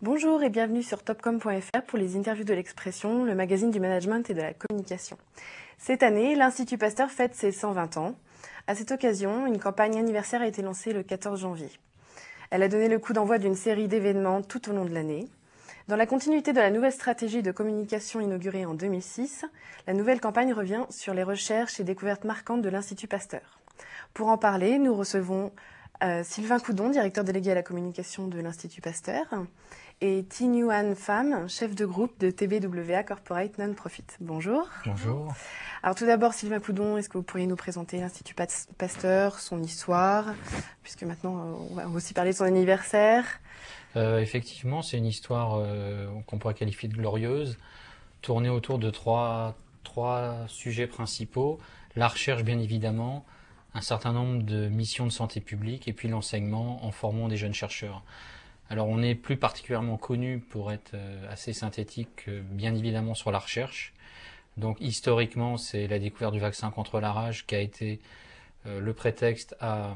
Bonjour et bienvenue sur topcom.fr pour les interviews de l'expression, le magazine du management et de la communication. Cette année, l'Institut Pasteur fête ses 120 ans. À cette occasion, une campagne anniversaire a été lancée le 14 janvier. Elle a donné le coup d'envoi d'une série d'événements tout au long de l'année. Dans la continuité de la nouvelle stratégie de communication inaugurée en 2006, la nouvelle campagne revient sur les recherches et découvertes marquantes de l'Institut Pasteur. Pour en parler, nous recevons Sylvain Coudon, directeur délégué à la communication de l'Institut Pasteur, et Thi Nguyen Pham, chef de groupe de TBWA Corporate Non-Profit. Bonjour. Bonjour. Alors tout d'abord, Sylvain Coudon, est-ce que vous pourriez nous présenter l'Institut Pasteur, son histoire, puisque maintenant on va aussi parler de son anniversaire. Effectivement, c'est une histoire qu'on pourrait qualifier de glorieuse, tournée autour de trois sujets principaux. La recherche, bien évidemment, un certain nombre de missions de santé publique et puis l'enseignement en formant des jeunes chercheurs. Alors on est plus particulièrement connu pour être assez synthétique, bien évidemment sur la recherche. Donc historiquement, c'est la découverte du vaccin contre la rage qui a été le prétexte à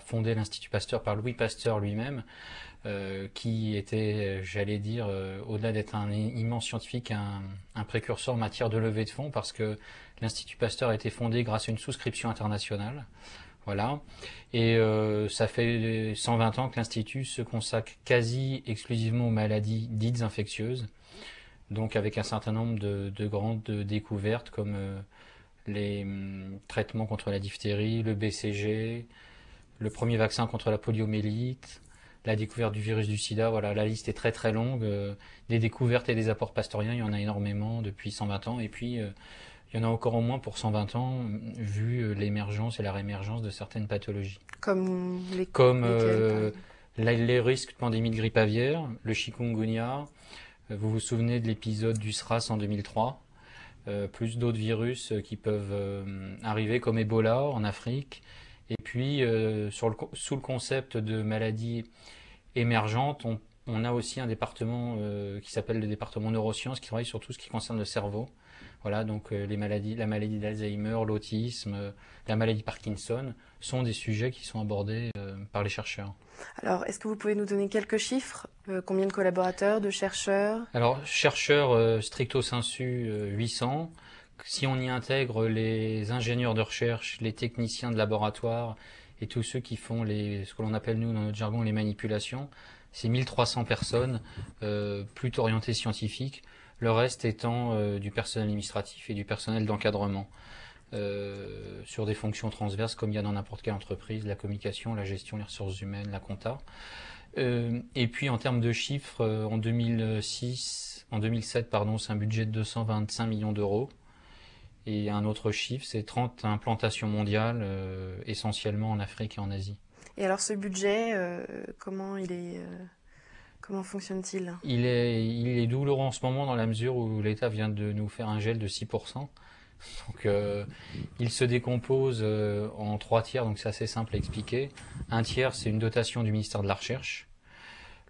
fonder l'Institut Pasteur par Louis Pasteur lui-même, qui était, j'allais dire, au-delà d'être un immense scientifique, un précurseur en matière de levée de fonds, parce que l'Institut Pasteur a été fondé grâce à une souscription internationale. Voilà. Et ça fait 120 ans que l'Institut se consacre quasi exclusivement aux maladies dites infectieuses, donc avec un certain nombre de grandes découvertes comme les traitements contre la diphtérie, le BCG, le premier vaccin contre la poliomyélite, la découverte du virus du sida. Voilà, la liste est très très longue. Des découvertes et des apports pasteuriens, il y en a énormément depuis 120 ans. Et puis, il y en a encore au moins pour 120 ans, vu l'émergence et la réémergence de certaines pathologies. Comme les risques de pandémie de grippe aviaire, le chikungunya. Vous vous souvenez de l'épisode du SRAS en 2003, plus d'autres virus qui peuvent arriver comme Ebola en Afrique. Et puis, sous le concept de maladies émergentes, on a aussi un département qui s'appelle le département neurosciences, qui travaille sur tout ce qui concerne le cerveau. Voilà, donc la maladie d'Alzheimer, l'autisme, la maladie Parkinson sont des sujets qui sont abordés par les chercheurs. Alors, est-ce que vous pouvez nous donner quelques chiffres? Combien de collaborateurs, de chercheurs? Alors, chercheurs stricto sensu, 800. Si on y intègre les ingénieurs de recherche, les techniciens de laboratoire et tous ceux qui font ce que l'on appelle nous dans notre jargon les manipulations, c'est 1300 personnes, plutôt orientées scientifiques, le reste étant du personnel administratif et du personnel d'encadrement, sur des fonctions transverses comme il y a dans n'importe quelle entreprise, la communication, la gestion, les ressources humaines, la compta. Et puis en termes de chiffres, en 2007, c'est un budget de 225 millions d'euros. Et un autre chiffre, c'est 30 implantations mondiales, essentiellement en Afrique et en Asie. Et alors ce budget, comment fonctionne-t-il? Il est douloureux en ce moment dans la mesure où l'État vient de nous faire un gel de 6%. Donc il se décompose en 3 tiers, donc c'est assez simple à expliquer. Un tiers, c'est une dotation du ministère de la Recherche.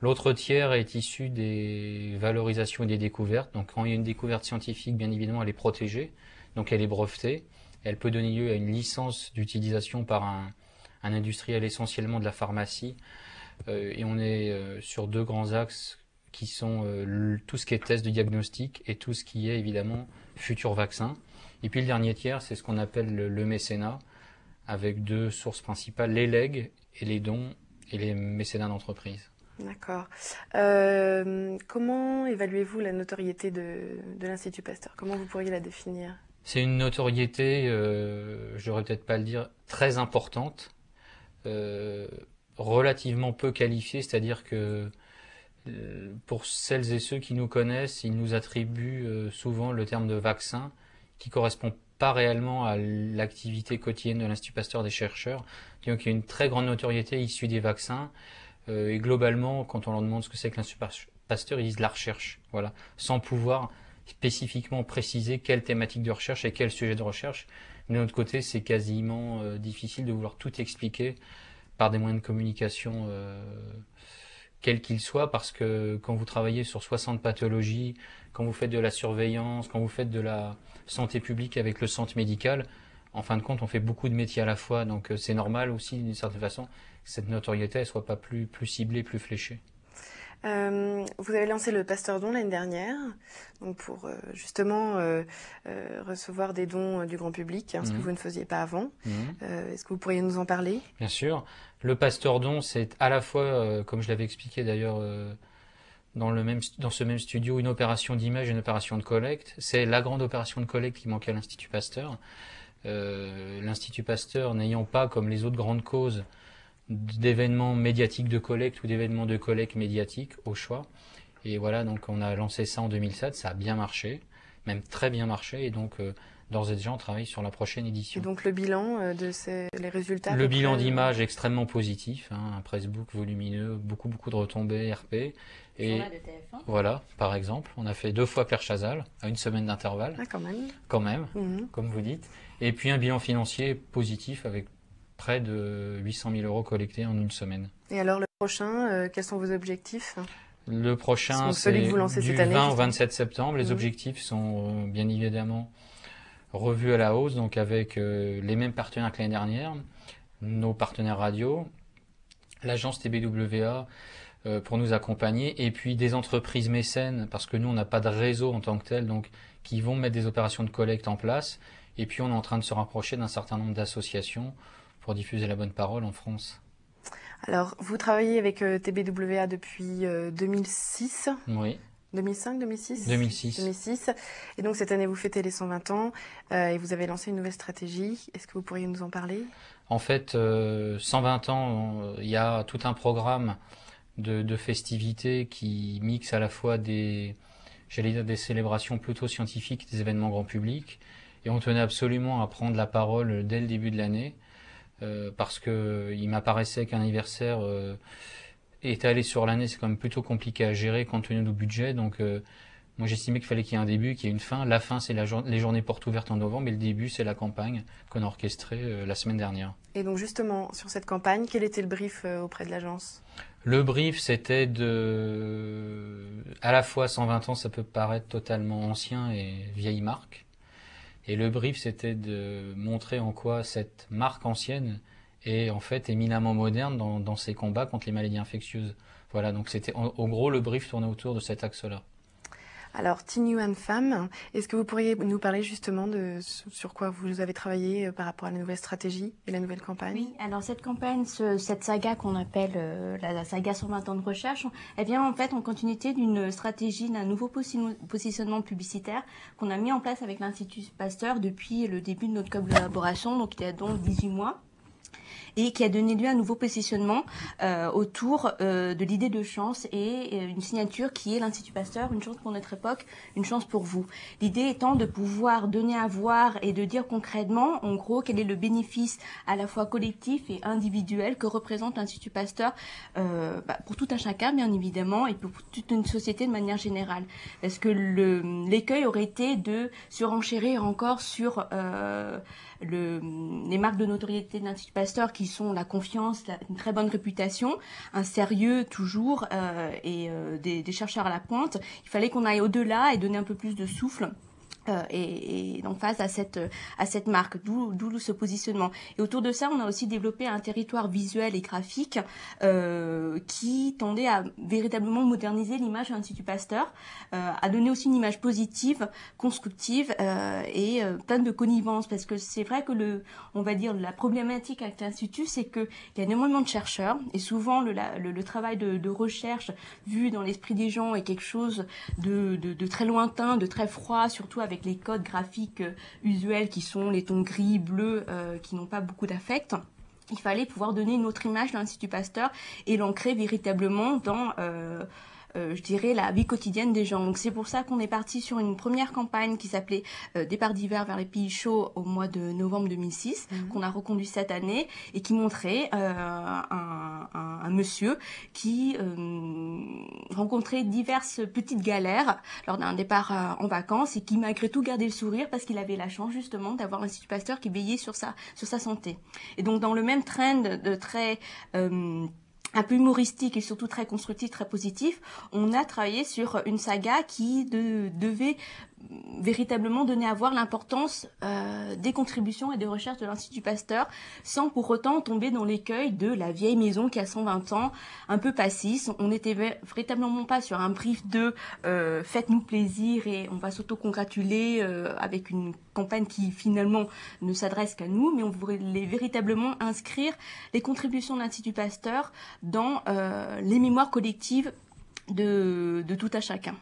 L'autre tiers est issu des valorisations et des découvertes. Donc quand il y a une découverte scientifique, bien évidemment, elle est protégée. Donc elle est brevetée. Elle peut donner lieu à une licence d'utilisation par un industriel essentiellement de la pharmacie. Et on est sur 2 grands axes qui sont tout ce qui est test de diagnostic et tout ce qui est évidemment futur vaccin. Et puis le dernier tiers, c'est ce qu'on appelle le mécénat, avec 2 sources principales, les legs et les dons et les mécénats d'entreprise. D'accord. Comment évaluez-vous la notoriété de l'Institut Pasteur? Comment vous pourriez la définir? C'est une notoriété, je devrais peut-être pas le dire, très importante, relativement peu qualifiée, c'est-à-dire que pour celles et ceux qui nous connaissent, ils nous attribuent souvent le terme de vaccin qui correspond pas réellement à l'activité quotidienne de l'Institut Pasteur des chercheurs. Donc il y a une très grande notoriété issue des vaccins. Et globalement, quand on leur demande ce que c'est que l'Institut Pasteur, ils disent la recherche, voilà, sans pouvoir spécifiquement préciser quelle thématique de recherche et quel sujet de recherche. De notre côté, c'est quasiment difficile de vouloir tout expliquer par des moyens de communication quels qu'ils soient, parce que quand vous travaillez sur 60 pathologies, quand vous faites de la surveillance, quand vous faites de la santé publique avec le centre médical, en fin de compte, on fait beaucoup de métiers à la fois, donc c'est normal aussi, d'une certaine façon, que cette notoriété ne soit pas plus ciblée, plus fléchée. Vous avez lancé le Pasteur Don l'année dernière, donc pour justement recevoir des dons du grand public, ce que vous ne faisiez pas avant. Est-ce que vous pourriez nous en parler? Bien sûr. Le Pasteur Don, c'est à la fois, comme je l'avais expliqué d'ailleurs dans ce même studio, une opération d'image et une opération de collecte. C'est la grande opération de collecte qui manquait à l'Institut Pasteur. L'Institut Pasteur n'ayant pas, comme les autres grandes causes, d'événements médiatiques de collecte ou d'événements de collecte médiatiques au choix. Et voilà, donc on a lancé ça en 2007, ça a bien marché, même très bien marché, et donc d'ores et déjà on travaille sur la prochaine édition. Et donc le bilan les résultats? Le bilan d'image est extrêmement positif, un pressbook volumineux, beaucoup de retombées RP. Et de TF1. Voilà, par exemple, on a fait 2 fois Claire Chazal, à une semaine d'intervalle. Ah, quand même. Quand même, comme vous dites. Et puis un bilan financier positif avec près de 800 000 euros collectés en une semaine. Et alors le prochain, quels sont vos objectifs? Le prochain, c'est celui que vous lancez du cette année, 20 au 27 septembre. Les objectifs sont bien évidemment revus à la hausse, donc avec les mêmes partenaires que l'année dernière, nos partenaires radio, l'agence TBWA pour nous accompagner, et puis des entreprises mécènes, parce que nous on n'a pas de réseau en tant que tel, donc qui vont mettre des opérations de collecte en place, et puis on est en train de se rapprocher d'un certain nombre d'associations pour diffuser la bonne parole en France. Alors, vous travaillez avec TBWA depuis 2006? Oui. 2005, 2006 2006. Et donc cette année, vous fêtez les 120 ans et vous avez lancé une nouvelle stratégie. Est-ce que vous pourriez nous en parler? En fait, 120 ans, il y a tout un programme de festivités qui mixe à la fois des célébrations plutôt scientifiques, des événements grand public. Et on tenait absolument à prendre la parole dès le début de l'année. Parce que il m'apparaissait qu'un anniversaire étalé sur l'année, c'est quand même plutôt compliqué à gérer compte tenu de nos budgets. Donc moi j'estimais qu'il fallait qu'il y ait un début, qu'il y ait une fin. La fin c'est les journées portes ouvertes en novembre, mais le début c'est la campagne qu'on a orchestrée la semaine dernière. Et donc justement sur cette campagne, quel était le brief auprès de l'agence? Le brief c'était à la fois 120 ans, ça peut paraître totalement ancien et vieille marque. Et le brief, c'était de montrer en quoi cette marque ancienne est en fait éminemment moderne dans ses combats contre les maladies infectieuses. Voilà, donc c'était au gros le brief tournait autour de cet axe-là. Alors, Teen Yuan Femme, est-ce que vous pourriez nous parler justement de sur quoi vous avez travaillé par rapport à la nouvelle stratégie et la nouvelle campagne? Oui, alors cette campagne, cette saga qu'on appelle la saga 120 ans de recherche, elle vient en fait en continuité d'une stratégie, d'un nouveau positionnement publicitaire qu'on a mis en place avec l'Institut Pasteur depuis le début de notre collaboration, donc il y a donc 18 mois. Et qui a donné lieu à un nouveau positionnement autour de l'idée de chance et une signature qui est l'Institut Pasteur, une chance pour notre époque, une chance pour vous. L'idée étant de pouvoir donner à voir et de dire concrètement, en gros, quel est le bénéfice à la fois collectif et individuel que représente l'Institut Pasteur pour tout un chacun, bien évidemment, et pour toute une société de manière générale. Parce que l'écueil aurait été de surenchérir encore sur les marques de notoriété de l'Institut Pasteur qui sont la confiance, une très bonne réputation, un sérieux toujours et des chercheurs à la pointe. Il fallait qu'on aille au-delà et donner un peu plus de souffle. Et donc face à cette marque, d'où ce positionnement. Et autour de ça, on a aussi développé un territoire visuel et graphique qui tendait à véritablement moderniser l'image de l'Institut Pasteur, à donner aussi une image positive, constructive et pleine de connivence, parce que c'est vrai que on va dire la problématique avec l'Institut, c'est que il y a énormément de chercheurs et souvent le travail de recherche vu dans l'esprit des gens est quelque chose de très lointain, de très froid, surtout avec les codes graphiques usuels qui sont les tons gris, bleus, qui n'ont pas beaucoup d'affect. Il fallait pouvoir donner une autre image de l'Institut Pasteur et l'ancrer véritablement dans je dirais, la vie quotidienne des gens. Donc c'est pour ça qu'on est parti sur une première campagne qui s'appelait Départ d'hiver vers les pays chauds au mois de novembre 2006, qu'on a reconduit cette année et qui montrait un monsieur qui rencontrait diverses petites galères lors d'un départ en vacances et qui malgré tout gardait le sourire parce qu'il avait la chance justement d'avoir l'Institut Pasteur qui veillait sur sa santé. Et donc dans le même trend de très un peu humoristique et surtout très constructif, très positif, on a travaillé sur une saga qui devait véritablement donner à voir l'importance des contributions et des recherches de l'Institut Pasteur, sans pour autant tomber dans l'écueil de la vieille maison qui a 120 ans, un peu passisse. On n'était véritablement pas sur un brief de faites-nous plaisir et on va s'auto-congratuler avec une campagne qui finalement ne s'adresse qu'à nous, mais on voulait véritablement inscrire les contributions de l'Institut Pasteur dans les mémoires collectives de tout à chacun.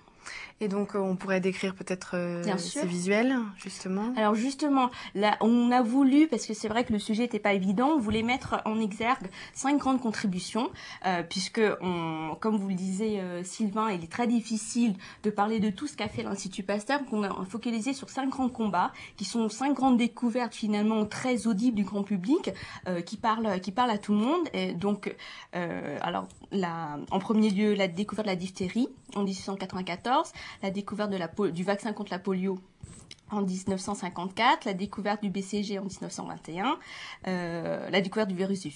Et donc, on pourrait décrire peut-être ces visuels, justement. Alors justement, là, on a voulu, parce que c'est vrai que le sujet n'était pas évident, on voulait mettre en exergue 5 grandes contributions, puisque, comme vous le disiez, Sylvain, il est très difficile de parler de tout ce qu'a fait l'Institut Pasteur. Donc on a focalisé sur 5 grands combats, qui sont 5 grandes découvertes finalement très audibles du grand public, qui parlent à tout le monde. Et donc, alors, en premier lieu, la découverte de la diphtérie en 1894, la découverte du vaccin contre la polio en 1954, la découverte du BCG en 1921, la découverte du virus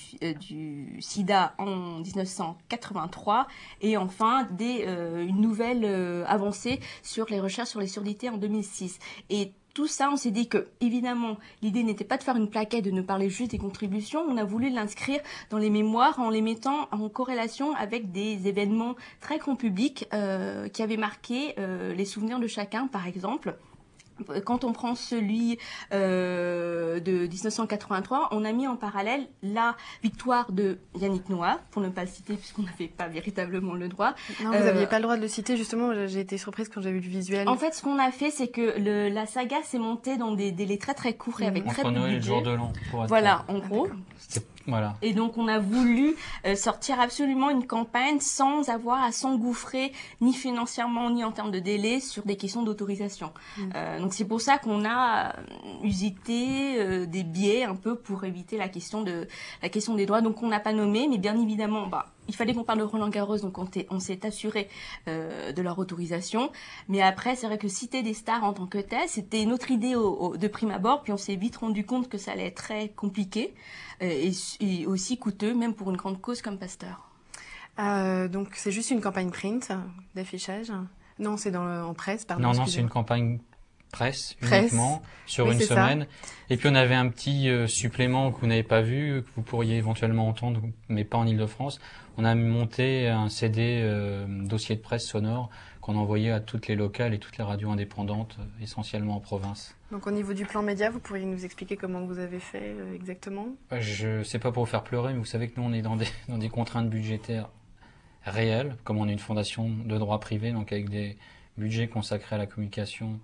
du sida en 1983 et enfin une nouvelle avancée sur les recherches sur les surdités en 2006. Et tout ça, on s'est dit que, évidemment, l'idée n'était pas de faire une plaquette, de ne parler juste des contributions. On a voulu l'inscrire dans les mémoires en les mettant en corrélation avec des événements très grand public qui avaient marqué les souvenirs de chacun, par exemple. Quand on prend celui de 1983, on a mis en parallèle la victoire de Yannick Noah, pour ne pas le citer puisqu'on n'avait pas véritablement le droit. Non, vous n'aviez pas le droit de le citer, justement, j'ai été surprise quand j'ai vu le visuel. En fait, ce qu'on a fait, c'est que la saga s'est montée dans des délais très très courts et avec très peu de budget. Entre Noël et le jour de l'an. Voilà, en gros. Voilà. Et donc on a voulu sortir absolument une campagne sans avoir à s'engouffrer ni financièrement ni en termes de délai sur des questions d'autorisation. Donc c'est pour ça qu'on a usité des biais un peu pour éviter la question des droits. Donc on n'a pas nommé, mais bien évidemment, il fallait qu'on parle de Roland-Garros, donc on s'est assuré de leur autorisation. Mais après, c'est vrai que citer des stars en tant que tel, c'était une autre idée de prime abord, puis on s'est vite rendu compte que ça allait être très compliqué et aussi coûteux, même pour une grande cause comme Pasteur. Donc c'est juste une campagne print d'affichage? Non, c'est en presse, pardon. Non, c'est une campagne presse uniquement sur une semaine. Et puis on avait un petit supplément que vous n'avez pas vu, que vous pourriez éventuellement entendre, mais pas en Ile-de-France. On a monté un CD dossier de presse sonore qu'on envoyait à toutes les locales et toutes les radios indépendantes, essentiellement en province. Donc au niveau du plan média, vous pourriez nous expliquer comment vous avez fait exactement? Je sais pas pour vous faire pleurer, mais vous savez que nous on est dans des contraintes budgétaires réelles, comme on est une fondation de droit privé, donc avec des budgets consacrés à la communication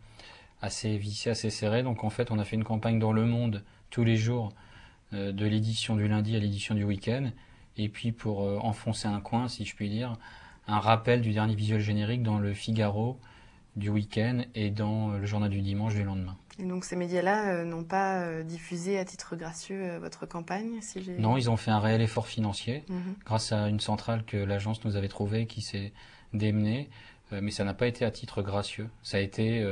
assez viciés, assez serrés. Donc en fait on a fait une campagne dans Le Monde tous les jours, de l'édition du lundi à l'édition du week-end, et puis pour enfoncer un coin, si je puis dire, un rappel du dernier visuel générique dans le Figaro du week-end et dans le journal du dimanche du lendemain. Et donc ces médias-là n'ont pas diffusé à titre gracieux votre campagne, si j'ai... Non, ils ont fait un réel effort financier grâce à une centrale que l'agence nous avait trouvée qui s'est démenée, mais ça n'a pas été à titre gracieux. Ça a été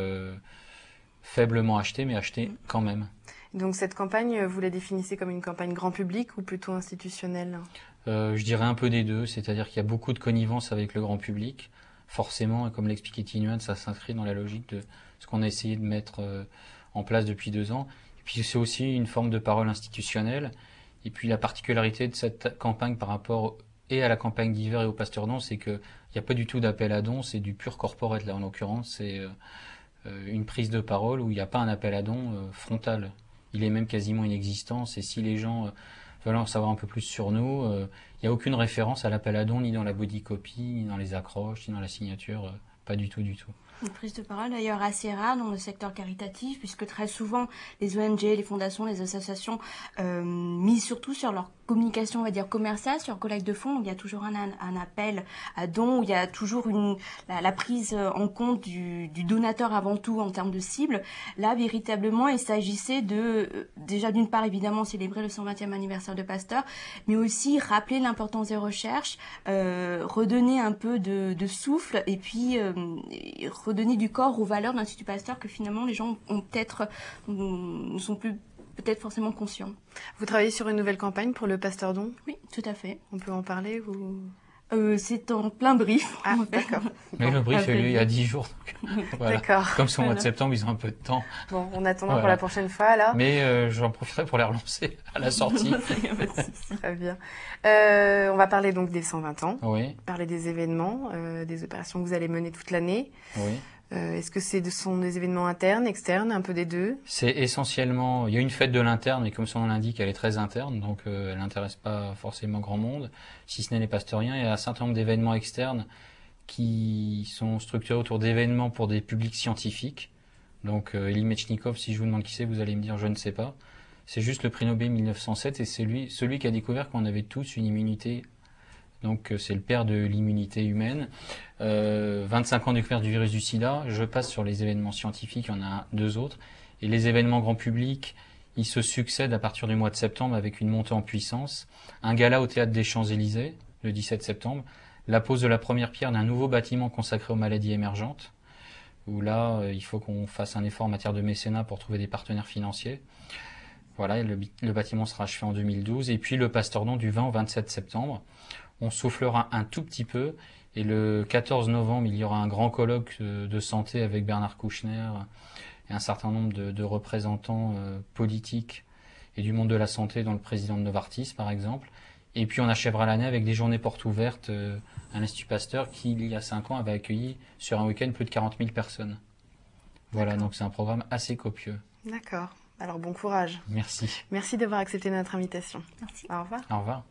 faiblement acheté, mais acheté quand même. Donc cette campagne, vous la définissez comme une campagne grand public ou plutôt institutionnelle? Je dirais un peu des deux, c'est-à-dire qu'il y a beaucoup de connivence avec le grand public, forcément, et comme l'expliquait Tinuan, ça s'inscrit dans la logique de ce qu'on a essayé de mettre en place depuis 2 ans. Et puis c'est aussi une forme de parole institutionnelle. Et puis la particularité de cette campagne par rapport et à la campagne d'hiver et au Pasteur Don, c'est qu'il n'y a pas du tout d'appel à don, c'est du pur corporate. Là, en l'occurrence, c'est une prise de parole où il n'y a pas un appel à don frontal. Il est même quasiment inexistant. Et si les gens veulent en savoir un peu plus sur nous, il n'y a aucune référence à l'appel à don, ni dans la body copy, ni dans les accroches, ni dans la signature. Pas du tout, du tout. Une prise de parole d'ailleurs assez rare dans le secteur caritatif, puisque très souvent les ONG, les fondations, les associations misent surtout sur leur communication, on va dire commerciale, sur collecte de fonds. Il y a toujours un appel à dons, où il y a toujours la prise en compte du donateur avant tout en termes de cible. Là, véritablement, il s'agissait déjà d'une part évidemment célébrer le 120e anniversaire de Pasteur, mais aussi rappeler l'importance des recherches, redonner un peu de souffle et puis redonner du corps aux valeurs de l'Institut Pasteur que finalement les gens ne sont plus peut-être forcément conscients. Vous travaillez sur une nouvelle campagne pour le Pasteur Don? Oui, tout à fait. On peut en parler ou... C'est en plein brief. Ah, d'accord. Mais le brief est lieu il y a 10 jours. Voilà. D'accord. Comme c'est au mois de septembre, ils ont un peu de temps. Bon, en attendant Voilà. pour la prochaine fois, alors. Mais j'en profiterai pour les relancer à la sortie. Il y a pas de souci. Très bien. On va parler donc des 120 ans, Oui, parler des événements, des opérations que vous allez mener toute l'année. oui. Est-ce que ce sont des événements internes, externes, un peu des deux? C'est essentiellement, il y a une fête de l'interne, mais comme son nom l'indique, elle est très interne, donc elle n'intéresse pas forcément grand monde, si ce n'est les pasteuriens. Il y a un certain nombre d'événements externes qui sont structurés autour d'événements pour des publics scientifiques. Donc Elie Metchnikov, si je vous demande qui c'est, vous allez me dire je ne sais pas. C'est juste le prix Nobel 1907 et c'est celui qui a découvert qu'on avait tous une immunité. Donc c'est le père de l'immunité humaine. 25 ans de découverte du virus du sida. Je passe sur les événements scientifiques, il y en a deux autres. Et les événements grand public, ils se succèdent à partir du mois de septembre avec une montée en puissance. Un gala au théâtre des Champs-Élysées, le 17 septembre. La pose de la première pierre d'un nouveau bâtiment consacré aux maladies émergentes. Où là, il faut qu'on fasse un effort en matière de mécénat pour trouver des partenaires financiers. Voilà, le bâtiment sera achevé en 2012. Et puis le Pastordon du 20 au 27 septembre. On soufflera un tout petit peu et le 14 novembre, il y aura un grand colloque de santé avec Bernard Kouchner et un certain nombre de représentants politiques et du monde de la santé, dont le président de Novartis par exemple. Et puis on achèvera l'année avec des journées portes ouvertes à l'Institut Pasteur qui, il y a 5 ans, avait accueilli sur un week-end plus de 40 000 personnes. Voilà, donc c'est un programme assez copieux. D'accord. Alors bon courage. Merci. Merci d'avoir accepté notre invitation. Merci. Au revoir. Au revoir.